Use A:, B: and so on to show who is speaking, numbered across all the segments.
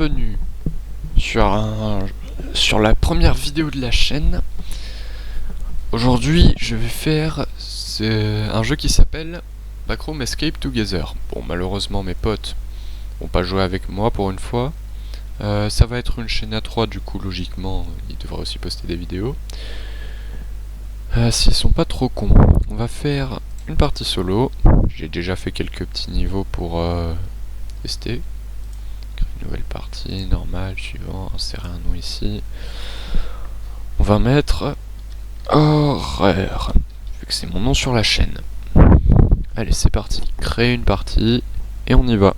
A: bienvenue sur la première vidéo de la chaîne. Aujourd'hui, je vais faire un jeu qui s'appelle Backrooms Escape Together. Bon, malheureusement, mes potes vont pas jouer avec moi pour une fois. Ça va être une chaîne à 3, du coup, logiquement, ils devraient aussi poster des vidéos. S'ils sont pas trop cons, on va faire une partie solo. J'ai déjà fait quelques petits niveaux pour tester. Créer une nouvelle partie, normale, suivant, insérer un nom ici. On va mettre horreur, vu que c'est mon nom sur la chaîne. Allez, c'est parti. Créer une partie et on y va.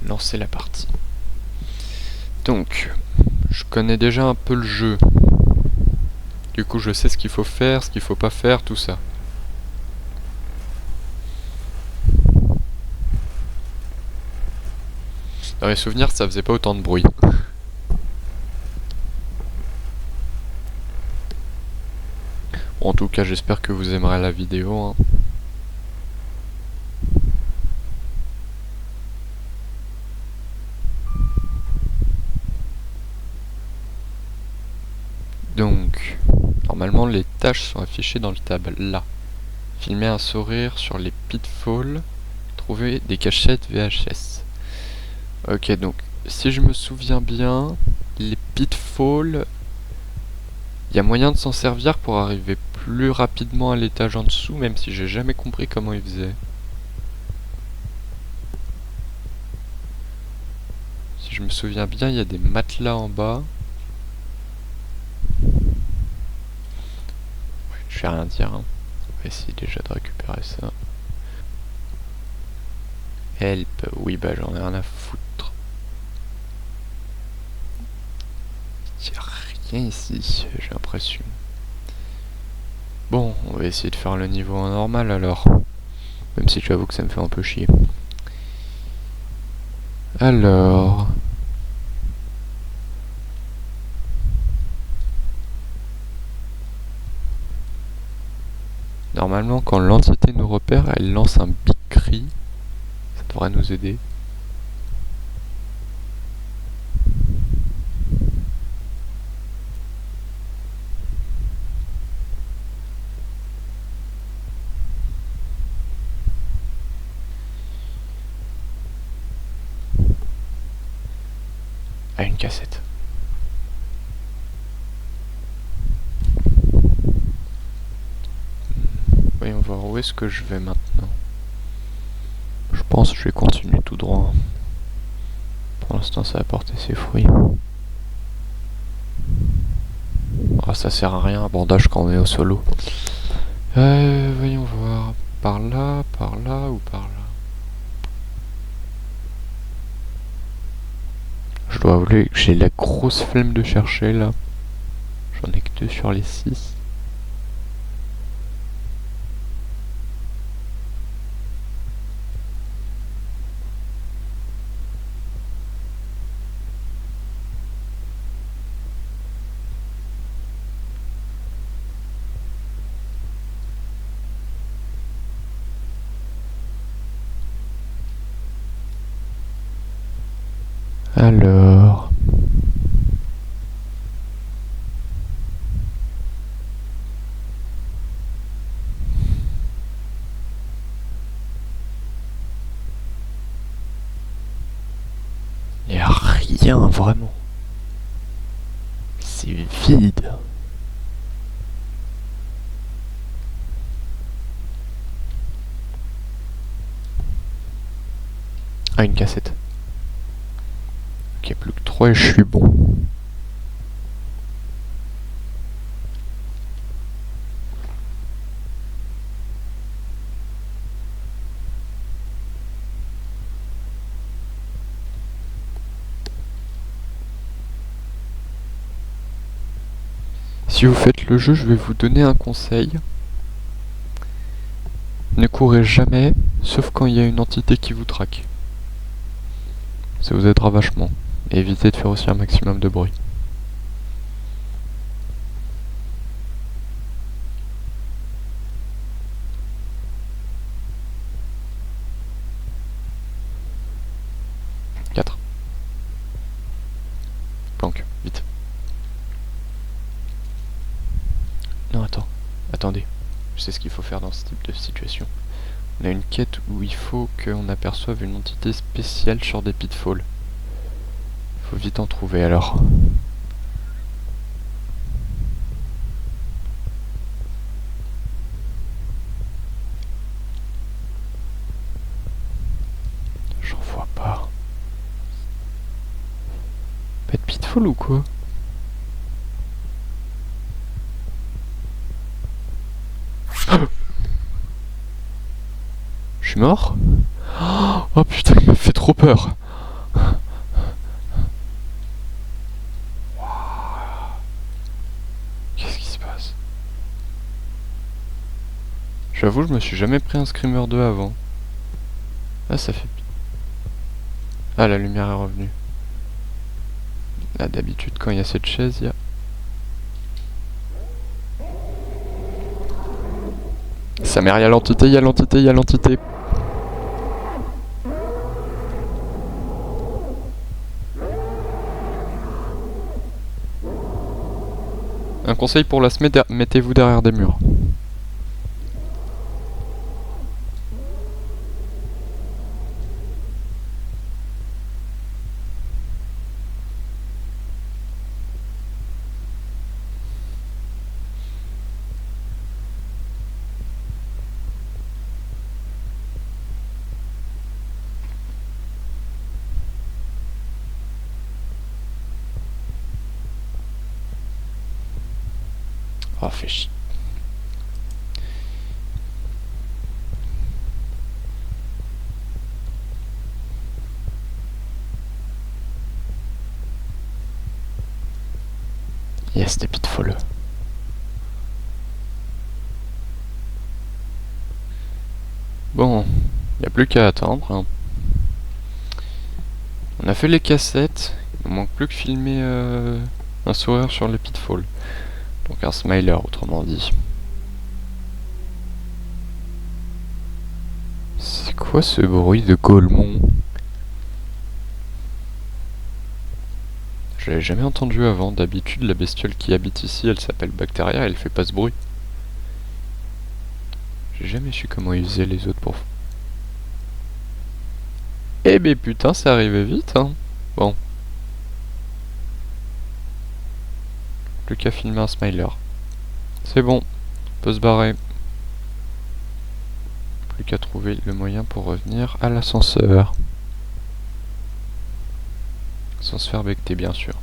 A: Lancer la partie. Donc, je connais déjà un peu le jeu. Du coup, je sais ce qu'il faut faire, ce qu'il faut pas faire, tout ça. Dans mes souvenirs, ça faisait pas autant de bruit. Bon, en tout cas, j'espère que vous aimerez la vidéo, hein. Donc, normalement, les tâches sont affichées dans le tab là. Filmer un sourire sur les pitfalls. Trouver des cachettes VHS. Ok, donc, si je me souviens bien, les pitfalls, il y a moyen de s'en servir pour arriver plus rapidement à l'étage en dessous, même si j'ai jamais compris comment ils faisaient. Si je me souviens bien, il y a des matelas en bas. Ouais, je vais rien dire, hein. On va essayer déjà de récupérer ça. Help, oui bah j'en ai rien à foutre. Il n'y a rien ici, j'ai l'impression. Bon, on va essayer de faire le niveau en normal alors. Même si j'avoue que ça me fait un peu chier. Alors... Normalement, quand l'entité nous repère, elle lance un big cri. Ça devrait nous aider. Ah, une cassette. Voyons voir où est-ce que je vais maintenant. Je pense que je vais continuer tout droit. Pour l'instant, ça a porté ses fruits. Ah, ça sert à rien, un bandage quand on est au solo. Voyons voir. Par là ou par là. Je dois avouer que j'ai la grosse flemme de chercher là. J'en ai que 2 sur les 6. Alors... Il n'y a rien vraiment. C'est vide. Ah, une cassette. Ok, plus que 3 et je suis bon. Si vous faites le jeu, je vais vous donner un conseil. Ne courez jamais, sauf quand il y a une entité qui vous traque. Ça vous aidera vachement. Et évitez de faire aussi un maximum de bruit. 4. Planque, vite. Non, attends. Attendez. Je sais ce qu'il faut faire dans ce type de situation. On a une quête où il faut qu'on aperçoive une entité spéciale sur des pitfalls. Il faut vite en trouver alors. J'en vois pas. Pas de pitfall ou quoi? Je suis mort? Oh putain, il m'a fait trop peur. Qu'est-ce qui se passe? J'avoue, je me suis jamais pris un Screamer 2 avant. Ah, ça fait... Ah, la lumière est revenue. Là, d'habitude, quand il y a cette chaise, il y a... Sa mère, il y a l'entité, il y a l'entité, il y a l'entité. Un conseil pour la semaine, mettez-vous derrière des murs. Oh, fait chier. Yes, des pitfalls. Bon, il n'y a plus qu'à attendre. Hein. On a fait les cassettes. Il ne manque plus que filmer un sourire sur les pitfalls. Donc un smiler, autrement dit. C'est quoi ce bruit de Golemont? Je l'avais jamais entendu avant. D'habitude, la bestiole qui habite ici, elle s'appelle Bacteria, elle fait pas ce bruit. J'ai jamais su comment ils faisaient les autres pour... Eh ben putain, c'est arrivé vite, hein. Bon. Plus qu'à filmer un smiler. C'est bon, on peut se barrer. Plus qu'à trouver le moyen pour revenir à l'ascenseur. Sans se faire becter, bien sûr.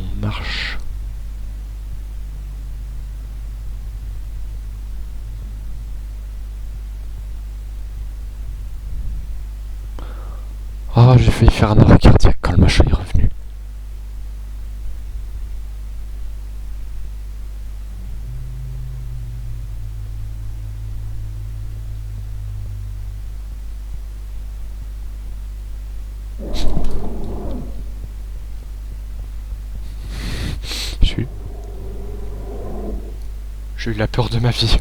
A: On marche. Oh, j'ai failli faire un arrêt cardiaque quand le machin est revenu. J'ai eu la peur de ma vie.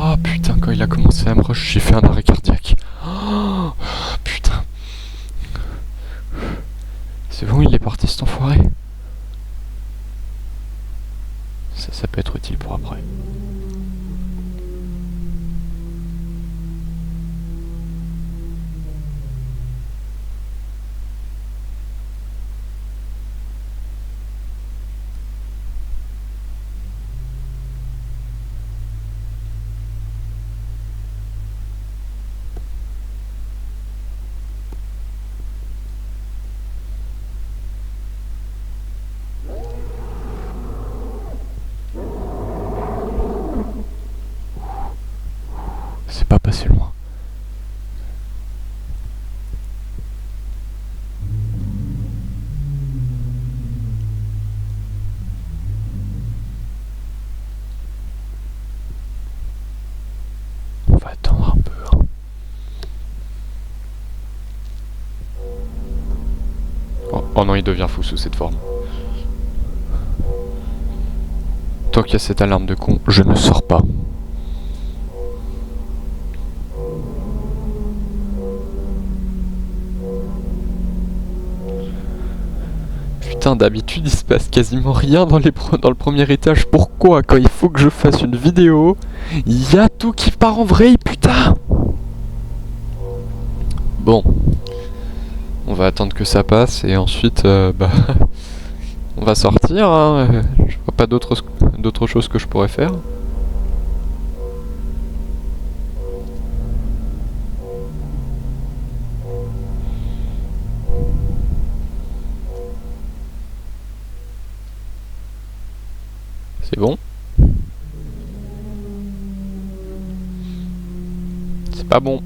A: Oh putain, quand il a commencé à me rush, j'ai fait un arrêt cardiaque. Oh putain. C'est bon, il est parti cet enfoiré. Ça peut être utile pour après. Oh non, il devient fou sous cette forme. Tant qu'il y a cette alarme de con, je ne sors pas. Putain, d'habitude il se passe quasiment rien dans le premier étage. Pourquoi, quand il faut que je fasse une vidéo, il y a tout qui part en vrille, putain. Bon. On va attendre que ça passe et ensuite, on va sortir, hein. Je vois pas d'autre chose que je pourrais faire. C'est bon? C'est pas bon.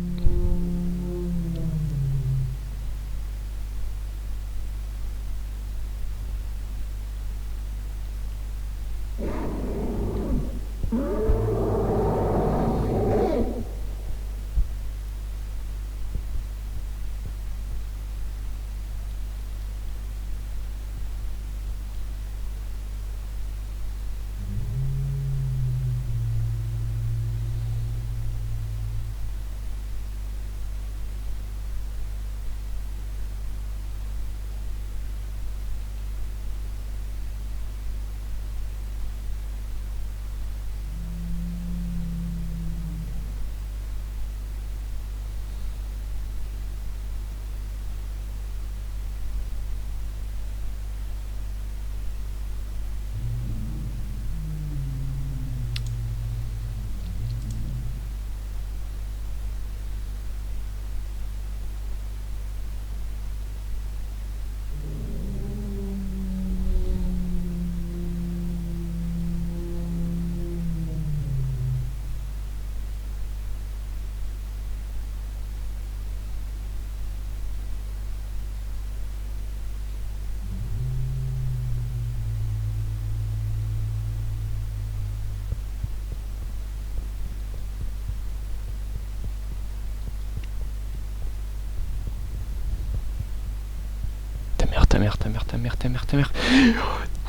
A: Ta mère.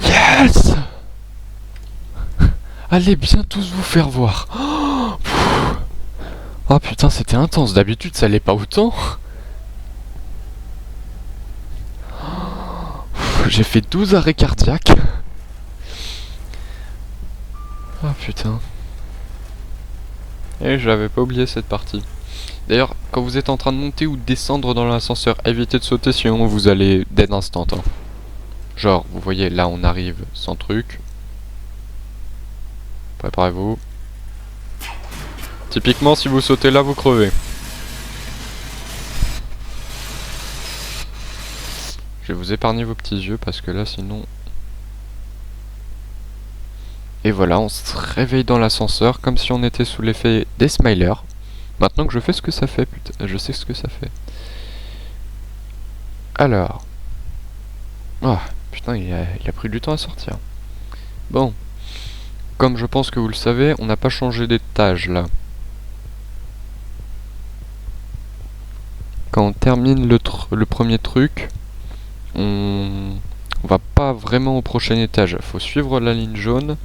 A: Yes! Allez bien tous vous faire voir. Oh putain, c'était intense. D'habitude, ça l'est pas autant. J'ai fait 12 arrêts cardiaques. Oh putain. Et j'avais pas oublié cette partie. D'ailleurs, quand vous êtes en train de monter ou de descendre dans l'ascenseur, évitez de sauter sinon vous allez dead instant. Hein. Genre, vous voyez, là on arrive sans truc. Préparez-vous. Typiquement, si vous sautez là, vous crevez. Je vais vous épargner vos petits yeux parce que là, sinon... Et voilà, on se réveille dans l'ascenseur comme si on était sous l'effet des smilers. Maintenant que je fais ce que ça fait, putain, je sais ce que ça fait. Alors... Ah, putain, il a pris du temps à sortir. Bon. Comme je pense que vous le savez, on n'a pas changé d'étage là. Quand on termine le premier truc, on va pas vraiment au prochain étage. Faut suivre la ligne jaune.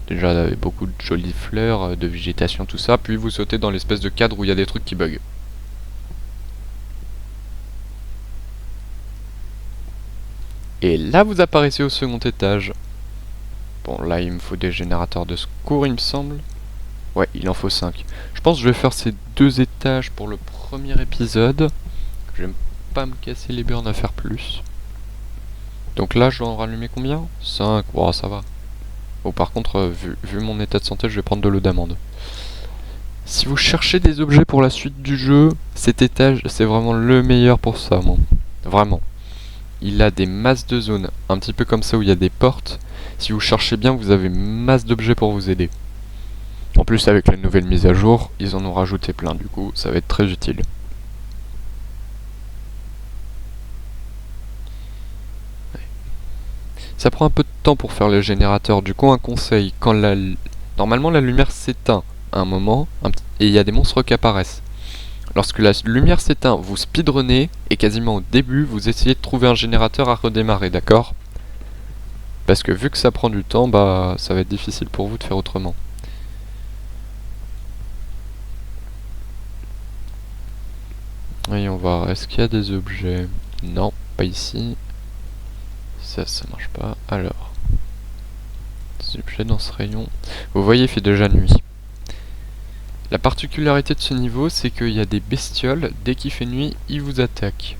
A: Déjà avec beaucoup de jolies fleurs, de végétation, tout ça. Puis vous sautez dans l'espèce de cadre où il y a des trucs qui bug. Et là vous apparaissez au second étage. Bon là il me faut des générateurs de secours il me semble. Ouais il en faut 5. Je pense que je vais faire ces 2 étages pour le premier épisode. J'aime pas me casser les burnes à faire plus. Donc là je dois en rallumer combien? 5, oh ça va. Oh par contre vu mon état de santé je vais prendre de l'eau d'amande. Si vous cherchez des objets pour la suite du jeu, cet étage c'est vraiment le meilleur pour ça, moi. Vraiment. Il a des masses de zones, un petit peu comme ça où il y a des portes. Si vous cherchez bien, vous avez masse d'objets pour vous aider. En plus, avec la nouvelle mise à jour, ils en ont rajouté plein, du coup, ça va être très utile. Ouais. Ça prend un peu de temps pour faire le générateur, du coup, un conseil, quand normalement la lumière s'éteint à un moment, et il y a des monstres qui apparaissent. lorsque la lumière s'éteint, vous speedrunnez et quasiment au début, vous essayez de trouver un générateur à redémarrer, d'accord? Parce que vu que ça prend du temps, bah ça va être difficile pour vous de faire autrement. Voyons voir, est-ce qu'il y a des objets? Non, pas ici. Ça marche pas. Alors, des objets dans ce rayon. Vous voyez, il fait déjà nuit. La particularité de ce niveau, c'est qu'il y a des bestioles, dès qu'il fait nuit, ils vous attaquent.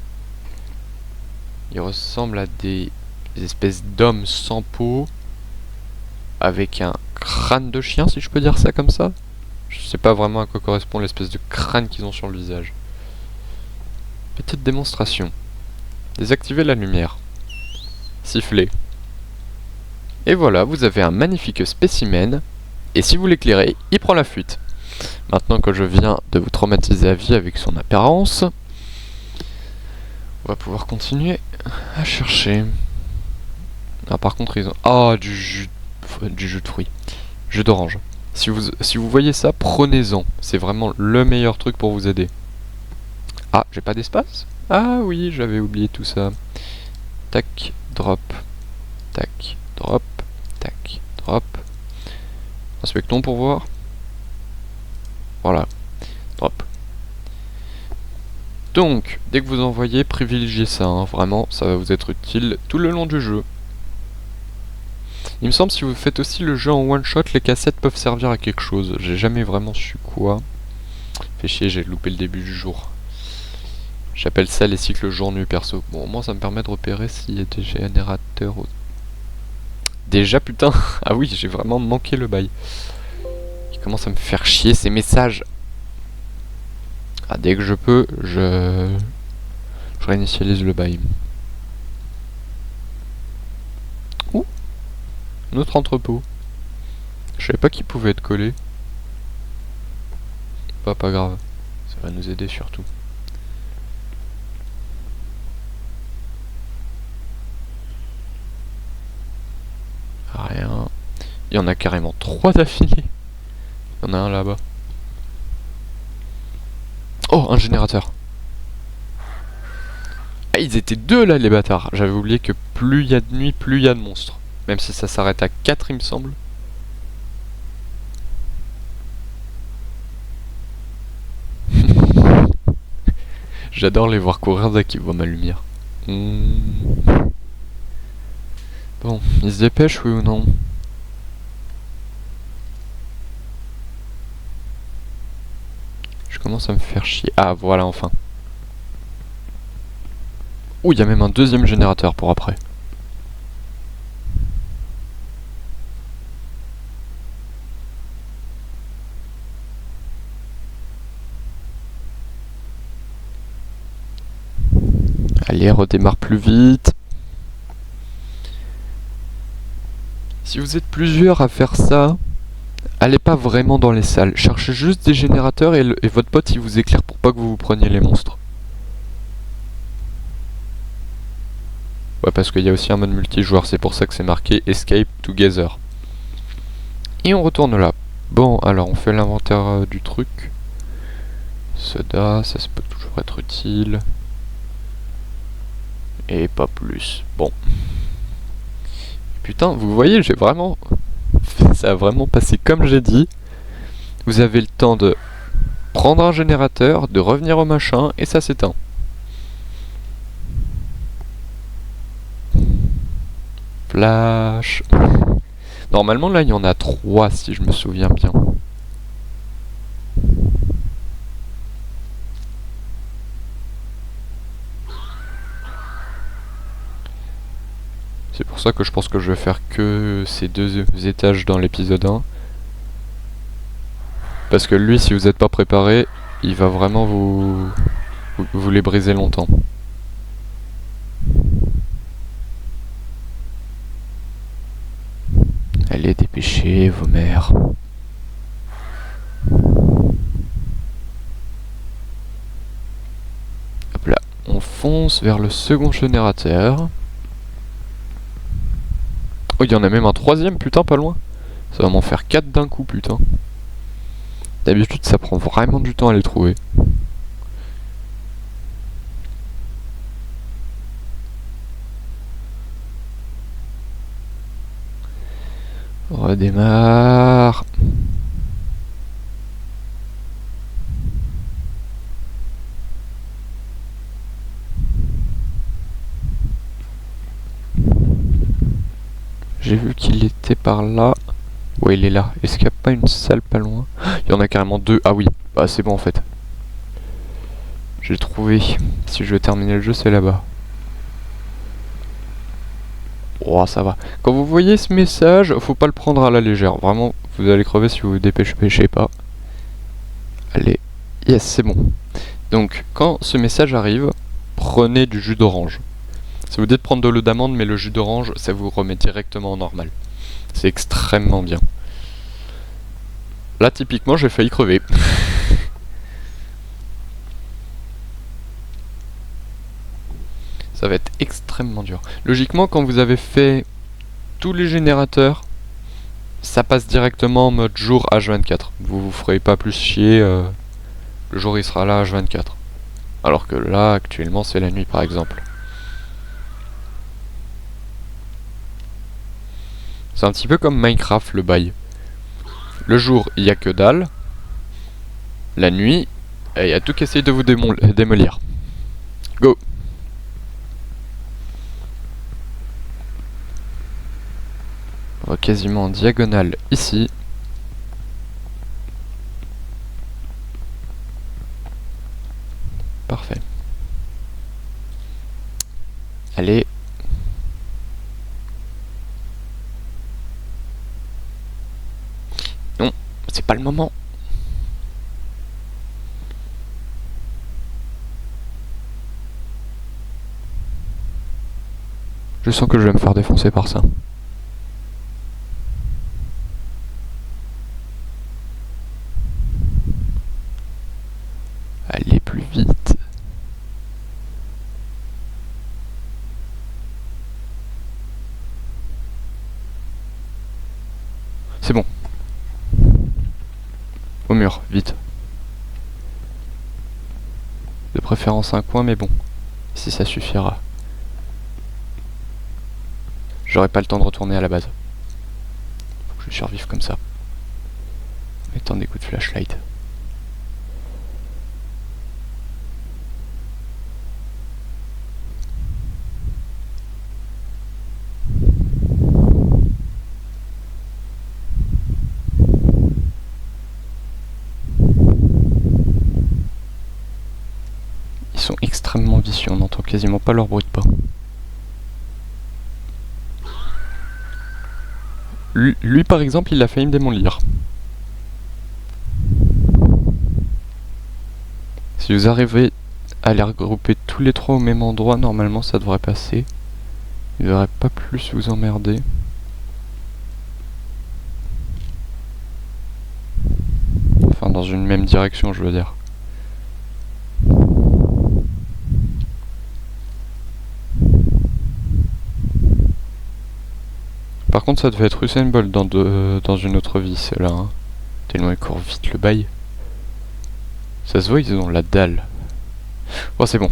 A: Ils ressemblent à des espèces d'hommes sans peau, avec un crâne de chien, si je peux dire ça comme ça. Je sais pas vraiment à quoi correspond l'espèce de crâne qu'ils ont sur le visage. Petite démonstration. Désactivez la lumière. Sifflez. Et voilà, vous avez un magnifique spécimen. Et si vous l'éclairez, il prend la fuite. Maintenant que je viens de vous traumatiser à vie avec son apparence, on va pouvoir continuer à chercher. Ah, par contre, ils ont... Ah, du jus de fruits. Jus d'orange. Si vous voyez ça, prenez-en. C'est vraiment le meilleur truc pour vous aider. Ah, j'ai pas d'espace? Ah oui, j'avais oublié tout ça. Tac, drop. Tac, drop. Tac, drop. Inspectons pour voir. Voilà. Drop. Donc, dès que vous en voyez, privilégiez ça. Hein. Vraiment, ça va vous être utile tout le long du jeu. Il me semble, si vous faites aussi le jeu en one shot, les cassettes peuvent servir à quelque chose. J'ai jamais vraiment su quoi. Fait chier, j'ai loupé le début du jour. J'appelle ça les cycles jour-nuit perso. Bon, au moins ça me permet de repérer s'il y a des générateurs. Déjà, putain. Ah oui, j'ai vraiment manqué le bail. Il commence à me faire chier ces messages. Ah, dès que je peux, je réinitialise le bail. Ouh, notre entrepôt. Je savais pas qu'il pouvait être collé. Pas grave. Ça va nous aider surtout. Rien. Il y en a carrément 3 d'affilée. Il y en a un là-bas. Oh, un générateur. Ah, ils étaient 2 là, les bâtards. J'avais oublié que plus il y a de nuit, plus il y a de monstres. Même si ça s'arrête à 4, il me semble. J'adore les voir courir dès qu'ils voient ma lumière. Bon, ils se dépêchent, oui ou non? Je commence à me faire chier. Ah, voilà, enfin. Ouh, il y a même un deuxième générateur pour après. Allez, redémarre plus vite. Si vous êtes plusieurs à faire ça, allez pas vraiment dans les salles. Cherchez juste des générateurs et votre pote il vous éclaire pour pas que vous preniez les monstres. Ouais, parce qu'il y a aussi un mode multijoueur, c'est pour ça que c'est marqué Escape Together. Et on retourne là. Bon, alors on fait l'inventaire du truc. Soda, ça peut toujours être utile. Et pas plus. Bon. Putain, vous voyez, j'ai vraiment... Ça a vraiment passé comme j'ai dit. Vous avez le temps de prendre un générateur, de revenir au machin, et ça s'éteint. Flash. Normalement, là, il y en a 3, si je me souviens bien. C'est pour ça que je pense que je vais faire que ces 2 étages dans l'épisode 1. Parce que lui, si vous n'êtes pas préparé, il va vraiment vous les briser longtemps. Allez, dépêchez vos mères. Hop là, on fonce vers le second générateur. Oh, il y en a même un 3ème, putain, pas loin. Ça va m'en faire 4 d'un coup, putain. D'habitude, ça prend vraiment du temps à les trouver. Redémarre. J'ai vu qu'il était par là. Ouais, il est là. Est-ce qu'il n'y a pas une salle pas loin? Il y en a carrément deux. Ah oui, bah c'est bon en fait. J'ai trouvé. Si je veux terminer le jeu, c'est là-bas. Oh, ça va. Quand vous voyez ce message, faut pas le prendre à la légère. Vraiment, vous allez crever si vous vous dépêchez pas. Allez. Yes, c'est bon. Donc, quand ce message arrive, prenez du jus d'orange. Ça vous dit de prendre de l'eau d'amande, mais le jus d'orange, ça vous remet directement en normal. C'est extrêmement bien. Là, typiquement, j'ai failli crever. Ça va être extrêmement dur. Logiquement, quand vous avez fait tous les générateurs, ça passe directement en mode jour H24. Vous vous ferez pas plus chier, le jour il sera là H24. Alors que là, actuellement, c'est la nuit par exemple. C'est un petit peu comme Minecraft le bail. Le jour, il n'y a que dalle. La nuit, il y a tout qui essaye de vous démolir. Go! On va quasiment en diagonale ici. Parfait. Allez. Non, c'est pas le moment. Je sens que je vais me faire défoncer par ça. Allez plus vite. C'est bon. Au mur, vite. De préférence un coin, mais bon. Si ça suffira. J'aurai pas le temps de retourner à la base. Faut que je survive comme ça. En mettant des coups de flashlight. Ils sont extrêmement vicieux, on n'entend quasiment pas leur bruit de pas. Lui par exemple, il a failli me démolir. Si vous arrivez à les regrouper tous les trois au même endroit, normalement ça devrait passer. Il devrait pas plus vous emmerder. Enfin, dans une même direction, je veux dire. Par contre, ça devait être Usain Bolt dans une autre vie, celle-là. Hein. Tellement il court vite le bail. Ça se voit, ils ont la dalle. Oh, c'est bon.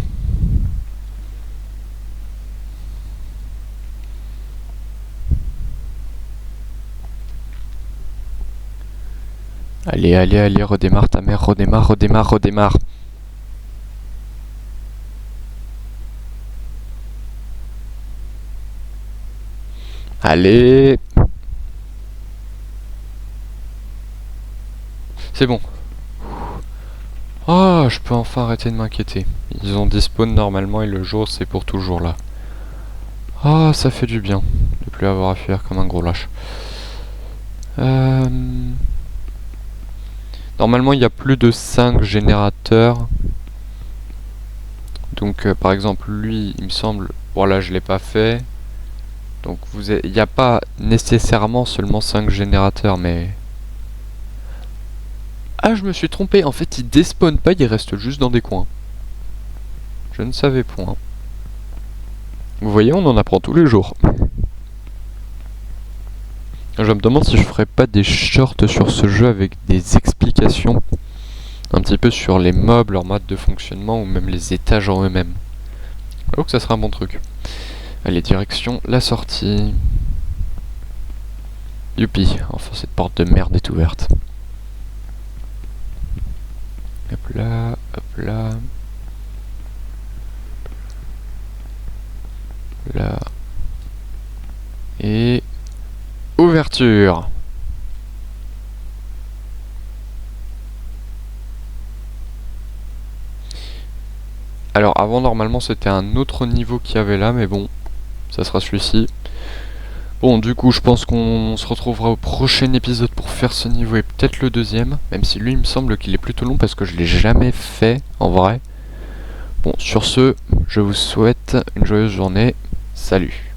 A: Allez, allez, allez, redémarre ta mère, redémarre, redémarre, redémarre. Allez. C'est bon. Oh, je peux enfin arrêter de m'inquiéter. Ils ont despawn normalement et le jour c'est pour toujours là. Oh, ça fait du bien de plus avoir à fuir comme un gros lâche. Normalement il y a plus de 5 générateurs. Donc par exemple lui il me semble, voilà je l'ai pas fait. Donc il n'y a pas nécessairement seulement 5 générateurs mais... Ah, je me suis trompé, en fait ils despawnent pas, ils restent juste dans des coins. Je ne savais point. Vous voyez, on en apprend tous les jours. Je me demande si je ferais pas des shorts sur ce jeu avec des explications un petit peu sur les mobs, leur mode de fonctionnement ou même les étages en eux-mêmes. Alors que ça sera un bon truc. Allez, direction la sortie. Youpi, enfin cette porte de merde est ouverte. Hop là, hop là. Là. Et... ouverture. Alors avant normalement c'était un autre niveau qu'il y avait là, mais bon, ça sera celui-ci. Bon, du coup je pense qu'on se retrouvera au prochain épisode pour faire ce niveau et peut-être le deuxième, même si lui il me semble qu'il est plutôt long parce que je l'ai jamais fait en vrai. Bon, sur ce, je vous souhaite une joyeuse journée. Salut.